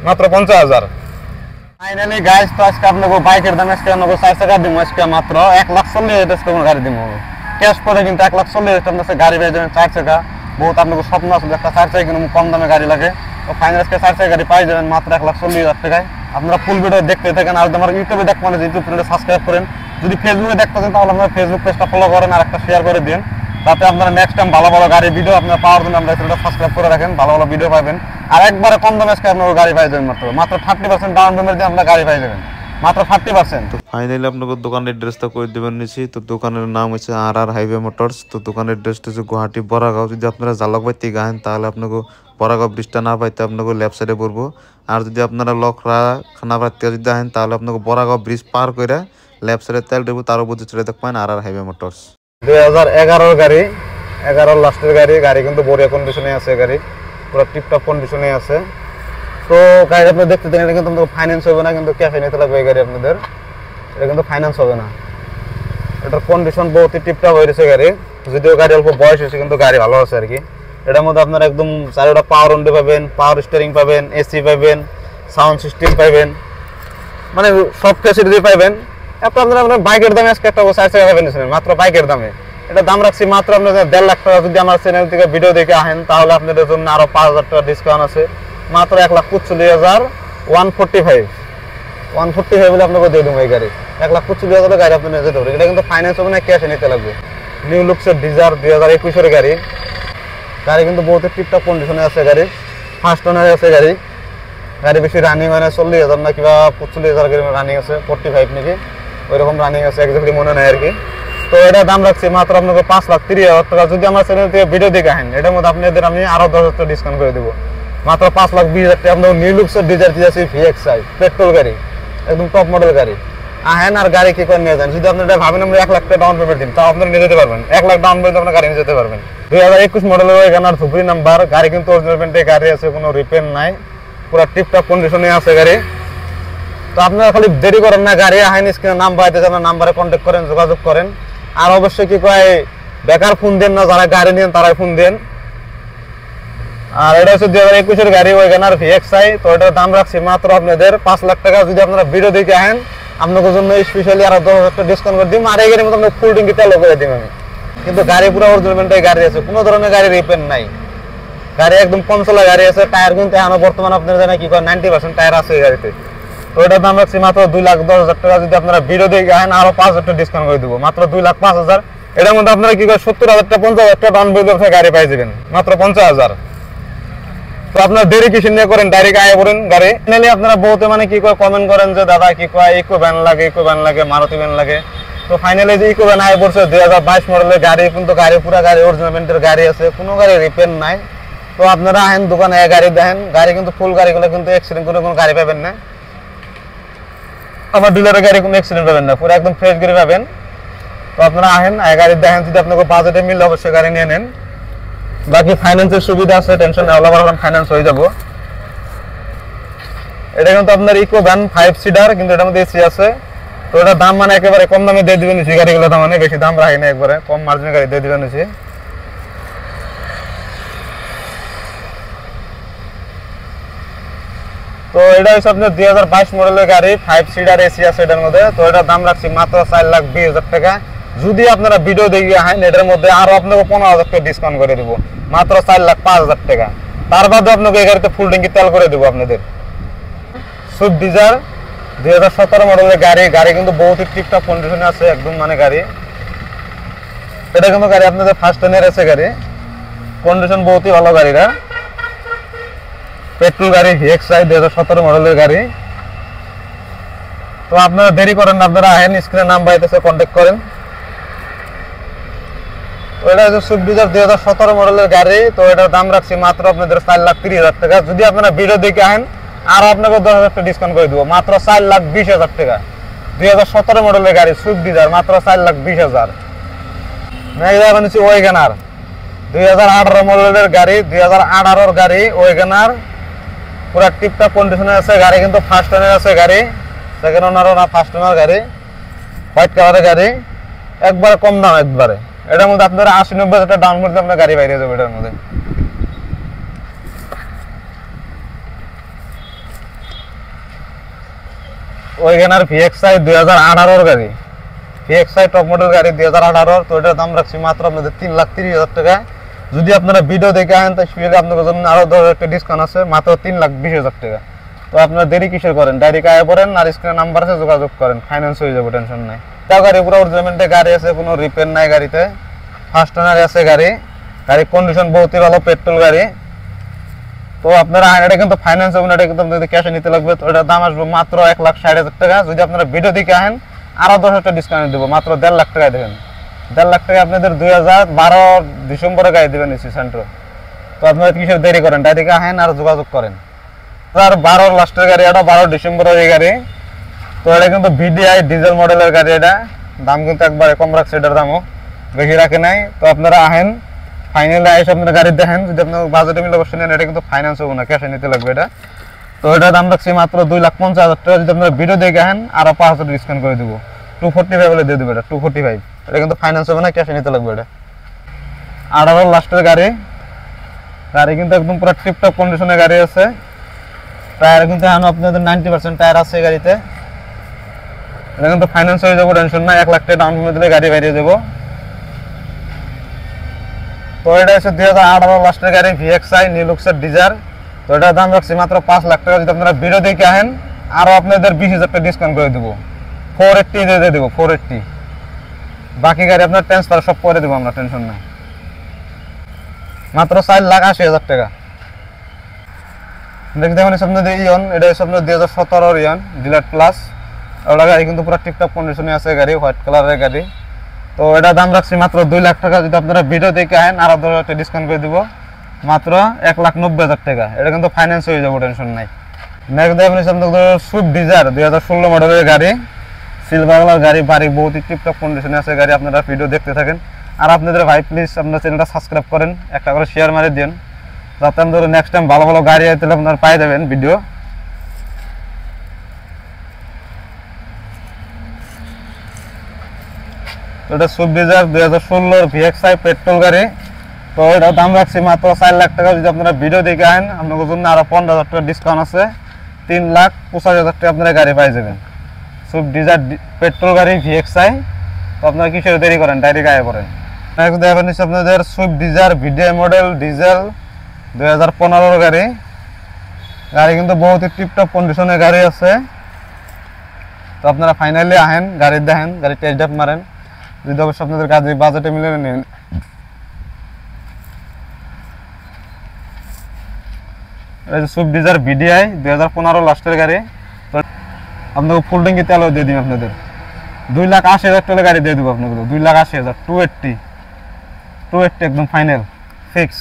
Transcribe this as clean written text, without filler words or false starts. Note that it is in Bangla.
মাত্র 50,000। ফাইনালি গাইস, তো আজকে আপনাকে বাইকের দাম আজকে আপনাকে 4 টাকা দিব, আজকে মাত্র 1,40,000 টাকা গাড়ি দিব। ক্যাশ করে কিন্তু 1,40,000 টাকা গাড়ি পেয়ে যাবেন 4 টাকা। বহুত আপনাকে স্বপ্ন আসলে একটা 4 টাকা কিন্তু কম দামে গাড়ি লাগে, তো ফাইনাল আজকে 4 টাকা গাড়ি পাই যাবেন মাত্র 1,40,000 টাকায়। আপনারা ফুল ভিডিও দেখতে থাকেন। আর আমার ইউটিউবে দেখবেন, ইউটিউব চ্যানেলটা সাবস্ক্রাইব করেন। যদি ফেসবুকে দেখতে চান তাহলে আপনারা ফেসবুক পেজটা ফলো করেন আর একটা শেয়ার করে দিন, যাতে আপনারা নেক্সট টাইম ভালো ভালো গাড়ির ভিডিও আপনারা পাওয়ার জন্য আমরা চ্যানেলটা সাবস্ক্রাইব করে রাখেন, ভালো ভালো ভিডিও পাবেন। আর একবারে কম দামে আজকে আপনারা গাড়ি পাই যাবেন মাত্র 30% ডাউন পেমেন্ট দিয়ে আপনারা গাড়ি পাই যাবেন মাত্র 30%। তো ফাইনালি আপনাকে দোকানের অ্যাড্রেসটা করে দেবেন নিছি। তো দোকানের নাম হচ্ছে RR হাইওয়ে মোটরস। তো দোকানের অ্যাড্রেসটা হচ্ছে গুয়াহাটি বরাগাঁও। যদি আপনারা জালকবাই থেকে আহেন তাহলে আপনাকে বরাগাঁও ব্রিজটা না পাইতে আপনাকে লেফট সাইডে পড়বো। আর যদি আপনারা লখরা খানাপাড়া থেকে যদি আহেন তাহলে আপনাকে বরাগাঁও ব্রিজ পার করে লেফট সাইডে তেল দেবো, তার উপর চলে দেখবেন RR হাইওয়ে মোটরস। 2011 গাড়ি, 11 লাস্টের গাড়ি। গাড়ি কিন্তু বড়িয়া কন্ডিশনে আছে, গাড়ি পুরো টিপটপ কন্ডিশনে আছে। তো গাড়ি আপনি দেখতে দেন, এটা কিন্তু ফাইন্যান্স হবে না, কিন্তু ক্যাফে নিতে লাগবে এই গাড়ি আপনাদের, এটা কিন্তু ফাইন্যান্স হবে না। এটার কন্ডিশন বহুতই টিপটপ হয়েছে গাড়ি, যদিও গাড়ি অল্প বয়স হয়েছে কিন্তু গাড়ি ভালো আছে আর কি। এটার মধ্যে আপনারা একদম চারিটা পাওয়ার উন্ডে পাবেন, পাওয়ার স্টিয়ারিং পাবেন, এসি পাবেন, সাউন্ড সিস্টেম পাবেন, মানে সব ফ্যাসিলিটি পাবেন। আপনারা আপনার বাইকের দামে আজকে একটা 4 টাকা পাবেন মাত্র বাইকের দামে। এটা দাম রাখছি মাত্র আপনাদের 1.5 লাখ টাকা। যদি আমার চ্যানেল থেকে ভিডিও দেখে আহেন তাহলে আপনাদের জন্য আরো 5,000 টাকা ডিসকাউন্ট আছে, মাত্র 1,45,145 বলে আপনাকে দিয়ে দেবো এই গাড়ি। 1,45,000 গাড়ি আপনি নিয়ে যেতে পারবেন। এটা কিন্তু ফাইন্যান্স হবে না, ক্যাশে নিতে লাগবে। নিউ লুকসের ডিজার 2021-এর গাড়ি। গাড়ি কিন্তু বহুত টিপটপ কন্ডিশনে আছে, গাড়ি ফার্স্ট ওনারে আছে গাড়ি। গাড়ি বেশি রানিং হয় না, 40,000 না কিংবা 45,000 রানিং আছে, 45 নাকি ওইরকম রানিং আছে, একজাক্টলি মনে নাই আর কি। তো এটা দাম রাখছি মাত্র আপনাকে 5,30,000 টাকা। যদি আমার চ্যানেল থেকে ভিডিও দেখে আহেন এটার মধ্যে আপনাদের আমি আরো 10,000 টাকা ডিসকাউন্ট করে দেবো, মাত্র 5,20,000 টাকা। আপনার নিউ লুকসের ডিজার দিয়েছি VXI পেট্রোল গাড়ি, একদম টপ মডেল গাড়ি। আহেন আর গাড়ি কি করে নিয়ে যান। যদি আপনারা ভাবেন আমরা 1 লাখ টাকা ডাউন পেমেন্ট দিন, তাও আপনারা নিয়ে যেতে পারবেন। 1 লাখ ডাউন পেমেন্ট আপনার গাড়ি নিয়ে যেতে পারবেন। 2021 মডেলের ওয়াগনার সুপ্রি নাম্বার গাড়ি, কিন্তু অরিজিনাল পেন্টে গাড়ি আছে, কোনো রিপেয়ার নাই, পুরো টিপটপ কন্ডিশনে আছে গাড়ি। তো আপনারা খালি দেরি করেন না, গাড়ি আহেন স্ক্রিনে নাম্বার আছে, আপনার নাম্বারে কন্ট্যাক্ট করেন, যোগাযোগ করেন। আর অবশ্যই কি কয় বেকার ফোন দেন না, যারা গাড়ি নেন তারাই ফোন দেন। আর এটা হচ্ছে 2021-এর গাড়ি ওয়াগনার VXI। তো এটার দাম রাখছি মাত্র আপনাদের 5 লাখ টাকা। যদি আপনারা ভিডিও দেখে আহেন আপনাদের জন্য স্পেশালি আরো 10,000 টাকা ডিসকাউন্ট করে দিন। আর এই গাড়ির মধ্যে আপনার ফুল ট্যাঙ্কি তেল করে দিন আমি, কিন্তু গাড়ি পুরো অরিজিনাল গাড়ি আছে, কোনো ধরনের গাড়ি রিপেয়ার নাই। গাড়ি একদম কম চলা গাড়ি আছে। টায়ার কিন্তু এখন বর্তমানে আপনারা জানেন কি কয় 90% টায়ার আছে এই গাড়িতে। তো এটার দাম রাখছি মাত্র 2,10,000 টাকা। যদি আপনারা ভিডিও দেখে আহেন আরো 5,000 টাকা ডিসকাউন্ট করে দেবো, মাত্র 2,05,000। এটার মধ্যে আপনারা কি কয় 70,000 টাকা 50,000 টাকা ডাউন পেমেন্ট গাড়ি পাই যাবেন মাত্র 50,000। তো আপনারা দেরি কিছু নিয়ে করেন, ডাইরেক্ট আয় করেন গাড়ি। ফাইনালি আপনারা বহুতে মানে কি কয় কমেন্ট করেন যে দাদা কি কয় ইকো ভ্যান লাগে, ইকো ভ্যান লাগে, মারুতি ভ্যান লাগে। তো ফাইনালি যে ইকো ভ্যান আয় পড়ছে 2022 মডেলের গাড়ি, কিন্তু গাড়ি পুরো গাড়ি অরিজিনাল পেন্টের গাড়ি আছে, কোনো গাড়ি রিপেয়ার নাই। তো আপনারা আহেন দোকানে গাড়ি দেখেন, গাড়ি কিন্তু ফুল গাড়িগুলো কিন্তু অ্যাক্সিডেন্ট করে কোনো গাড়ি পাবেন না। আমার ডিলারের গাড়ি কোনো অ্যাক্সিডেন্ট পাবেন না, পুরো একদম ফ্রেশ গাড়ি পাবেন। তো আপনারা আহেন গাড়ি দেখেন, যদি আপনাকে বাজেটে মিললে অবশ্যই গাড়ি নিয়ে নেন। বাকি ফাইন্যান্সের সুবিধা আছে, টেনশন নেই, আলাদা ফাইন্যান্স হয়ে যাব। এটা কিন্তু আপনার ইকো ভ্যান 5 সিটার, কিন্তু এটার মধ্যে এসি আছে। তো এটার দাম মানে একেবারে কম দামে দিয়ে দিবেন এই গাড়িগুলো, দাম মানে বেশি দাম রাখি না, একবারে কম মার্জিনের গাড়ি দিয়ে দিবেন। তো এটা হচ্ছে আপনার 2022 মডেলের গাড়ি, 5 সিটার এসি আছে এটার মধ্যে। তো এটার দাম রাখছি মাত্র 4,20,000 টাকা। যদি আপনারা ভিডিও দেখে আহেন এটার মধ্যে আরো আপনাকে 15,000 টাকা ডিসকাউন্ট করে দেবো, মাত্র 4,05,000 টাকা। তার বাদে আপনাকে এই গাড়িতে ফুল ট্যাঙ্কি তেল করে দেবো আপনাদের। সুইফট ডিজায়ার 2017 মডেলের গাড়ি, গাড়ি কিন্তু বহুত টিপটপ কন্ডিশনে আছে একদম, মানে গাড়ি এটা কিন্তু গাড়ি আপনাদের ফার্স্ট ওনার আছে, গাড়ি কন্ডিশন বহুতই ভালো গাড়িটা। পেট্রোল গাড়ি VXI 2017 মডেলের গাড়ি। তো আপনারা দেরি করেন না, আপনারা আহেন স্ক্রিনে নাম্বার আইতেছে, কন্ট্যাক্ট করেন। তো এটা হচ্ছে সুইফট ডিজায়ার 2017 মডেলের গাড়ি। তো এটার দাম রাখছি মাত্র আপনাদের 4,30,000 টাকা। যদি আপনারা ভিডিও দেখে আহেন আর আপনাকে 10,000 টাকা ডিসকাউন্ট করে দেবো, মাত্র 4,20,000 টাকা। 2017 মডেলের গাড়ি সুইফট ডিজায়ার, মাত্র 4,20,000। নেক্সট ওয়াগনার 2018 মডেলের গাড়ি, 2018 গাড়ি ওয়াগনার, পুরো টিপটপ কন্ডিশনে আছে গাড়ি, কিন্তু ফার্স্ট ওনার আছে গাড়ি, সেকেন্ড ওনারও না, ফার্স্ট ওনার গাড়ি, হোয়াইট কালারের গাড়ি, একবারে কম দাম একবারে। এটার মধ্যে আপনারা 80-90 টাকা ডাউন করতে আপনার গাড়ি বাইরে যাবে এটার মধ্যে। ওইখানের ভিএক্সআই 2018 গাড়ি, ভিএক্সআই টপ মডেল গাড়ি 2018। তো এটার দাম রাখছি মাত্র আপনাদের 3,30,000 টাকা। যদি আপনারা ভিডিও দেখে আনেন তাই সেটা আপনাদের জন্য আরো 10,000 টাকা ডিসকাউন্ট আছে, মাত্র 3,20,000 টাকা। তো আপনারা দেরি কিসের করেন, ডাইরেক্ট আয় পড়েন আর স্ক্রিনে নাম্বার আছে যোগাযোগ করেন, ফাইন্যান্স হয়ে যাবে, টেনশন নাই। তাও গাড়ি পুরো অরিজিনাল গাড়ি আছে, কোনো রিপেয়ার নাই গাড়িতে, ফার্স্ট ওনার আছে গাড়ি, গাড়ির কন্ডিশন বহুতই ভালো, পেট্রোল গাড়ি। তো আপনারা এটা কিন্তু ফাইন্যান্স হবে না, এটা কিন্তু আপনাদের ক্যাশে নিতে লাগবে। তো এটার দাম আসবে মাত্র 1,60,000 টাকা। যদি আপনারা ভিডিও দেখে আনেন আরো 10,000 টাকা ডিসকাউন্ট দেবো, মাত্র 1.5 লাখ টাকায় দেবেন। 1.5 লাখ টাকা আপনাদের 2012 ডিসেম্বরে গাড়ি দেবেন এসি সেন্ট্রো। তো আপনারা কিসের দেরি করেন, ডাইরেক্ট আহেন আর যোগাযোগ করেন। 2012 লাস্টের গাড়ি, এটা 12 ডিসেম্বরের এই গাড়ি। তো এটা কিন্তু ভিডিআই ডিজেল মডেলের গাড়ি, এটা দাম কিন্তু একবারে কম রাখছে, এটার দামও বেশি রাখে নাই। তো আপনারা আহেন, ফাইনালি এসে আপনারা গাড়ি দেখেন, যদি আপনার বাজেটে মিলে অবশ্যই নেন, এটা কিন্তু ফাইন্যান্স হবে না, ক্যাশে নিতে লাগবে এটা। তো এটার দাম রাখছি মাত্র 2,50,000 টাকা। যদি আপনারা ভিডিও দেখে আহেন আরো 5,000 ডিসকাউন্ট করে দেবো, 245 বলে দিয়ে দেবো এটা, 245। এটা কিন্তু ফাইন্যান্স হবে না, ক্যাশে নিতে লাগবে এটা। 18 লাস্টের গাড়ি, গাড়ি কিন্তু একদম পুরো টিপটপ কন্ডিশনের গাড়ি আছে। টায়ার কিন্তু এখন আপনাদের 90% টায়ার আছে গাড়িতে। এটা কিন্তু ফাইন্যান্স হয়ে যাবো, টেনশন নাই। 1 লাখ টাকা ডাউন পেমেন্ট দিলে গাড়ি বেরিয়ে দেবো। তো এটা হচ্ছে 2018 লাস্টের গাড়ি, ভিএক্সআই নিলুক্সের ডিজার। তো এটার দাম রাখছি মাত্র 5 লাখ টাকা। যদি আপনারা ভিডিও দেখে আহেন আরো আপনাদের 20,000 টাকা ডিসকাউন্ট করে দেবো, 480 দিয়ে দেবো, 480। বাকি গাড়ি আপনার ট্রান্সফার সব করে দেবো আমরা, টেনশন নাই। মাত্র 4,80,000 টাকা। দেখুন আপনাদের ইয়ন, এটা হচ্ছে আপনার 2017 ইয়ন ডিলার প্লাস। ওটা গাড়ি কিন্তু পুরো টিপটপ কন্ডিশনে আছে গাড়ি, হোয়াইট কালারের গাড়ি। তো এটা দাম রাখছি মাত্র 2 লাখ টাকা। যদি আপনারা ভিডিও দেখে আহেন আরো 10,000 টাকা ডিসকাউন্ট করে দিব, মাত্র 1,90,000 টাকা। এটা কিন্তু ফাইন্যান্স হয়ে যাবো, টেনশন নাই। নেক্সট দেখুন আপনাদের সুইফট ডিজায়ার 2016 মডেলের গাড়ি, সিলভার কালার গাড়ি, বাড়ি বহুত টিপটপ কন্ডিশনে আছে গাড়ি। আপনারা ভিডিও দেখতে থাকেন। আর আপনাদের ভাই প্লিজ আপনার চ্যানেলটা সাবস্ক্রাইব করেন, একটা করে শেয়ার মারি দেন, যাতে আপনারা নেক্সট টাইম ভালো ভালো গাড়ি আইতে আপনারা পাই যাবেন ভিডিও। এটা সুইফট ডিজায়ার 2016 ভিএক্সআই পেট্রোল গাড়ি। তো এটা দাম রাখছি মাত্র 4 লাখ টাকা। যদি আপনারা ভিডিও দেখে আনেন আপনাদের জন্য আরো 15,000 টাকা ডিসকাউন্ট আছে, 3,85,000 টাকা আপনারা গাড়ি পাই যাবেন। সুইফট ডিজায়ার পেট্রোল গাড়ি ভিএক্সআই। তো আপনারা কিসের দেরি করেন, ডাইরেক্ট আয় করেন। নেক্সট দেখেন আপনাদের Swift Dzire VDI model diesel 2015 গাড়ি। গাড়ি কিন্তু বহুত টিপটপ কন্ডিশনের গাড়ি আছে। তো আপনারা ফাইনালি আহেন, গাড়ি দেখেন, গাড়ি টেস্ট ড্রাইভ মারেন, যদি অবশ্য আপনাদের কাজে বাজেটে মিলে নেন। সুইফট ডিজায়ার ভিডিআই 2015 লাস্টের গাড়ি। তো আপনাকে ফুল ট্যাঙ্কি তেলও দিয়ে দিন আপনাদের, 2,80,000 টাকা গাড়ি দিয়ে দেবো আপনাদের, 2,80,000, 280 একদম ফাইনাল ফিক্স।